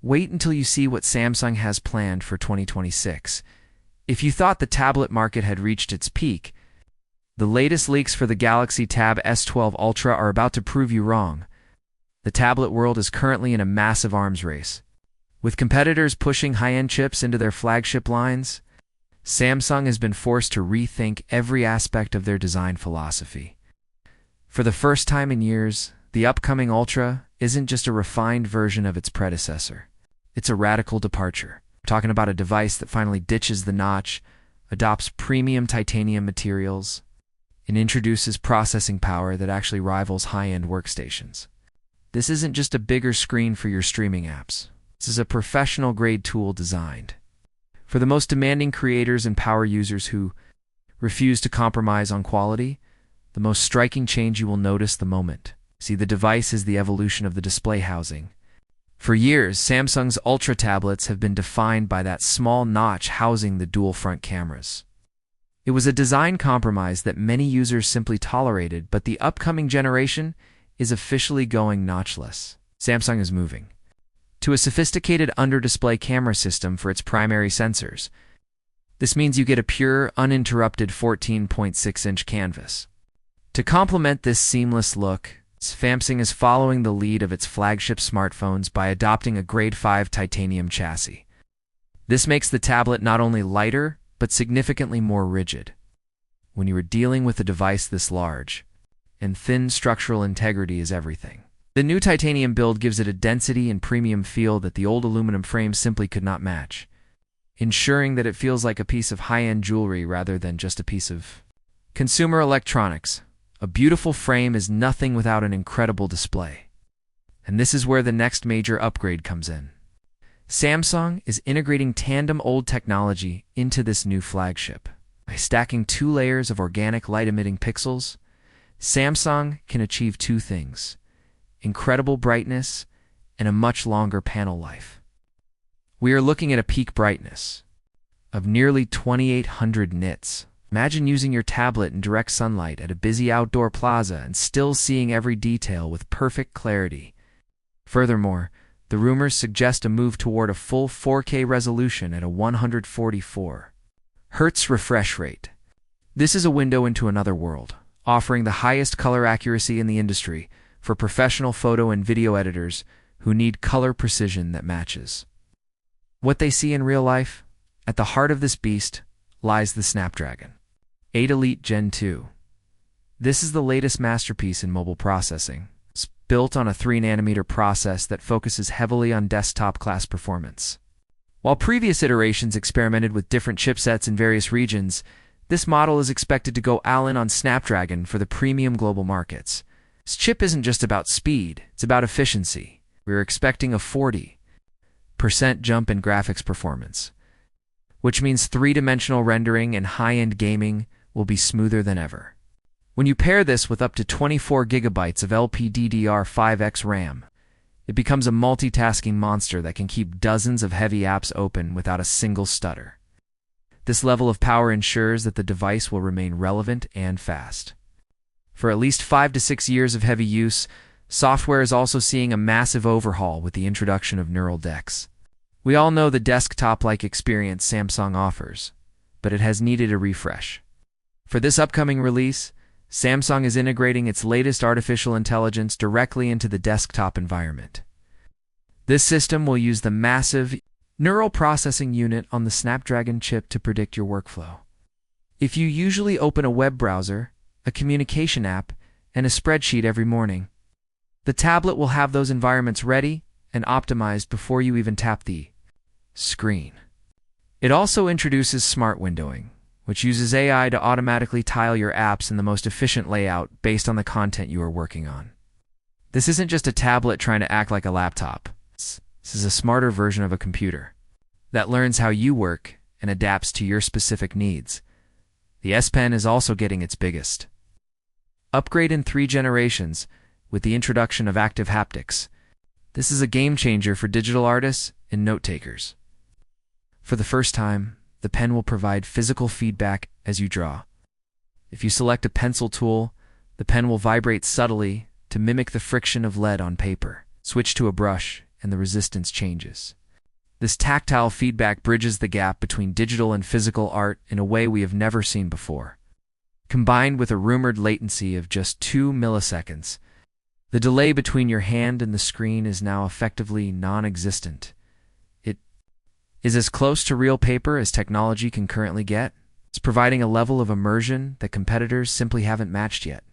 Wait until you see what Samsung has planned for 2026. If you thought the tablet market had reached its peak, the latest leaks for the Galaxy Tab S12 Ultra are about to prove you wrong. The tablet world is currently in a massive arms race. With competitors pushing high-end chips into their flagship lines, Samsung has been forced to rethink every aspect of their design philosophy. For the first time in years, the upcoming Ultra isn't just a refined version of its predecessor. It's a radical departure. We're talking about a device that finally ditches the notch, adopts premium titanium materials, and introduces processing power that actually rivals high-end workstations. This isn't just a bigger screen for your streaming apps. This is a professional-grade tool designed for the most demanding creators and power users who refuse to compromise on quality. The most striking change you will notice the moment. See, the device is the evolution of the display housing. For years, Samsung's Ultra tablets have been defined by that small notch housing the dual front cameras. It was a design compromise that many users simply tolerated, but the upcoming generation is officially going notchless. Samsung is moving to a sophisticated under-display camera system for its primary sensors. This means you get a pure, uninterrupted 14.6-inch canvas. To complement this seamless look, Samsung is following the lead of its flagship smartphones by adopting a Grade 5 titanium chassis. This makes the tablet not only lighter, but significantly more rigid. When you are dealing with a device this large, and thin structural integrity is everything. The new titanium build gives it a density and premium feel that the old aluminum frame simply could not match, ensuring that it feels like a piece of high-end jewelry rather than just a piece of consumer electronics. A beautiful frame is nothing without an incredible display. And this is where the next major upgrade comes in. Samsung is integrating Tandem OLED technology into this new flagship. By stacking 2 layers of organic light-emitting pixels, Samsung can achieve 2 things: incredible brightness and a much longer panel life. We are looking at a peak brightness of nearly 2800 nits. Imagine using your tablet in direct sunlight at a busy outdoor plaza and still seeing every detail with perfect clarity. Furthermore, the rumors suggest a move toward a full 4K resolution at a 144 Hz refresh rate. This is a window into another world, offering the highest color accuracy in the industry for professional photo and video editors who need color precision that matches what they see in real life. At the heart of this beast lies the Snapdragon 8 Elite Gen 2. This is the latest masterpiece in mobile processing. It's built on a 3nm process that focuses heavily on desktop-class performance. While previous iterations experimented with different chipsets in various regions, this model is expected to go all in on Snapdragon for the premium global markets. This chip isn't just about speed, it's about efficiency. We're expecting a 40% jump in graphics performance, which means 3-dimensional rendering and high-end gaming will be smoother than ever. When you pair this with up to 24 GB of LPDDR5X RAM, it becomes a multitasking monster that can keep dozens of heavy apps open without a single stutter. This level of power ensures that the device will remain relevant and fast. For at least 5 to 6 years of heavy use, software is also seeing a massive overhaul with the introduction of Neural DeX. We all know the desktop-like experience Samsung offers, but it has needed a refresh. For this upcoming release, Samsung is integrating its latest artificial intelligence directly into the desktop environment. This system will use the massive neural processing unit on the Snapdragon chip to predict your workflow. If you usually open a web browser, a communication app, and a spreadsheet every morning, the tablet will have those environments ready and optimized before you even tap the screen. It also introduces smart windowing, which uses AI to automatically tile your apps in the most efficient layout based on the content you are working on. This isn't just a tablet trying to act like a laptop. This is a smarter version of a computer that learns how you work and adapts to your specific needs. The S Pen is also getting its biggest upgrade in 3 generations with the introduction of Active Haptics. This is a game changer for digital artists and note-takers. For the first time, the pen will provide physical feedback as you draw. If you select a pencil tool, the pen will vibrate subtly to mimic the friction of lead on paper. Switch to a brush, and the resistance changes. This tactile feedback bridges the gap between digital and physical art in a way we have never seen before. Combined with a rumored latency of just 2 milliseconds, the delay between your hand and the screen is now effectively non-existent. It is as close to real paper as technology can currently get. It's providing a level of immersion that competitors simply haven't matched yet.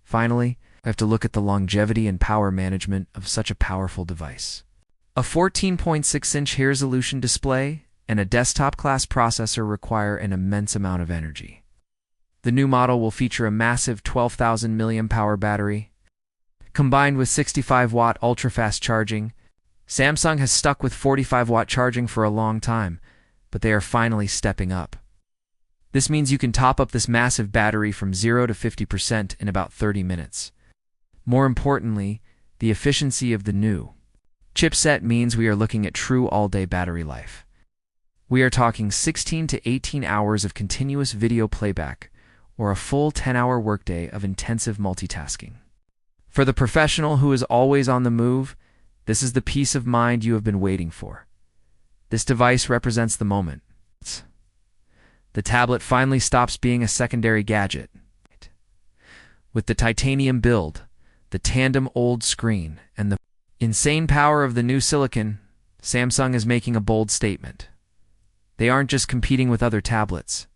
Finally, I have to look at the longevity and power management of such a powerful device. A 14.6-inch resolution display and a desktop-class processor require an immense amount of energy. The new model will feature a massive 12,000 mAh battery. Combined with 65-watt ultra-fast charging, Samsung has stuck with 45-watt charging for a long time, but they are finally stepping up. This means you can top up this massive battery from 0 to 50% in about 30 minutes. More importantly, the efficiency of the new chipset means we are looking at true all-day battery life. We are talking 16 to 18 hours of continuous video playback, or a full 10-hour workday of intensive multitasking. For the professional who is always on the move, this is the peace of mind you have been waiting for. This device represents the moment. The tablet finally stops being a secondary gadget. With the titanium build, the Tandem OLED screen, and the insane power of the new silicon, Samsung is making a bold statement. They aren't just competing with other tablets.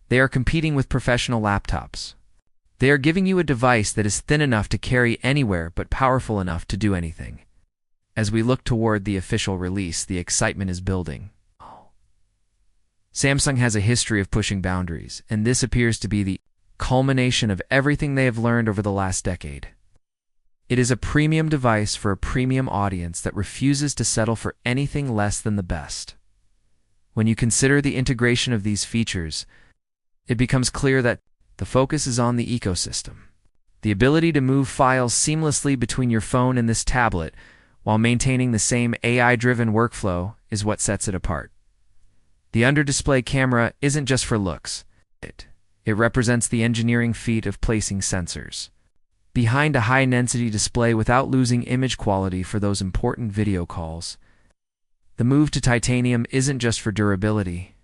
They are competing with professional laptops. They are giving you a device that is thin enough to carry anywhere but powerful enough to do anything. As we look toward the official release, the excitement is building. Samsung has a history of pushing boundaries, and this appears to be the culmination of everything they have learned over the last decade. It is a premium device for a premium audience that refuses to settle for anything less than the best. When you consider the integration of these features, it becomes clear that the focus is on the ecosystem. The ability to move files seamlessly between your phone and this tablet while maintaining the same AI-driven workflow is what sets it apart. The under-display camera isn't just for looks. It represents the engineering feat of placing sensors behind a high-density display without losing image quality for those important video calls. The move to titanium isn't just for durability.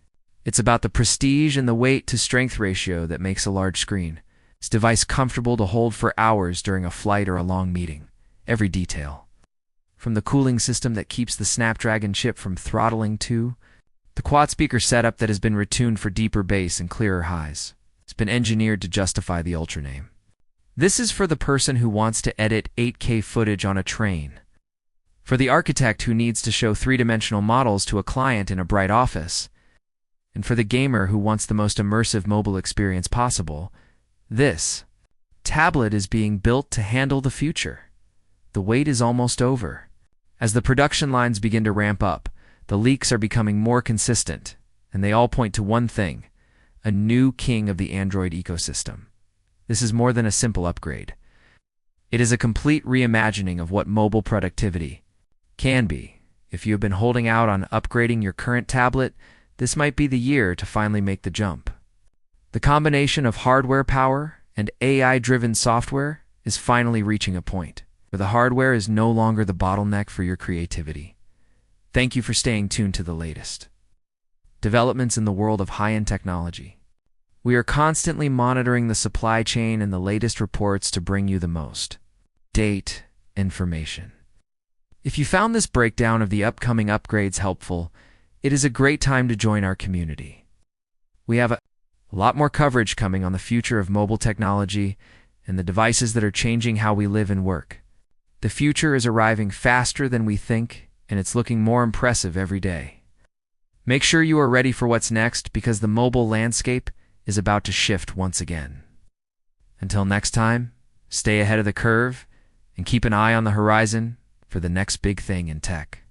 It's about the prestige and the weight-to-strength ratio that makes a large screen. This device comfortable to hold for hours during a flight or a long meeting. Every detail, from the cooling system that keeps the Snapdragon chip from throttling to the quad-speaker setup that has been retuned for deeper bass and clearer highs. It's been engineered to justify the Ultra name. This is for the person who wants to edit 8K footage on a train, for the architect who needs to show three-dimensional models to a client in a bright office, and for the gamer who wants the most immersive mobile experience possible. This tablet is being built to handle the future. The wait is almost over. As the production lines begin to ramp up, the leaks are becoming more consistent, and they all point to one thing: a new king of the Android ecosystem. This is more than a simple upgrade. It is a complete reimagining of what mobile productivity can be. If you have been holding out on upgrading your current tablet, this might be the year to finally make the jump. The combination of hardware power and AI-driven software is finally reaching a point where the hardware is no longer the bottleneck for your creativity. Thank you for staying tuned to the latest developments in the world of high-end technology. We are constantly monitoring the supply chain and the latest reports to bring you the most up-to-date information. If you found this breakdown of the upcoming upgrades helpful, it is a great time to join our community. We have a lot more coverage coming on the future of mobile technology and the devices that are changing how we live and work. The future is arriving faster than we think, and it's looking more impressive every day. Make sure you are ready for what's next, because the mobile landscape is about to shift once again. Until next time, stay ahead of the curve and keep an eye on the horizon for the next big thing in tech.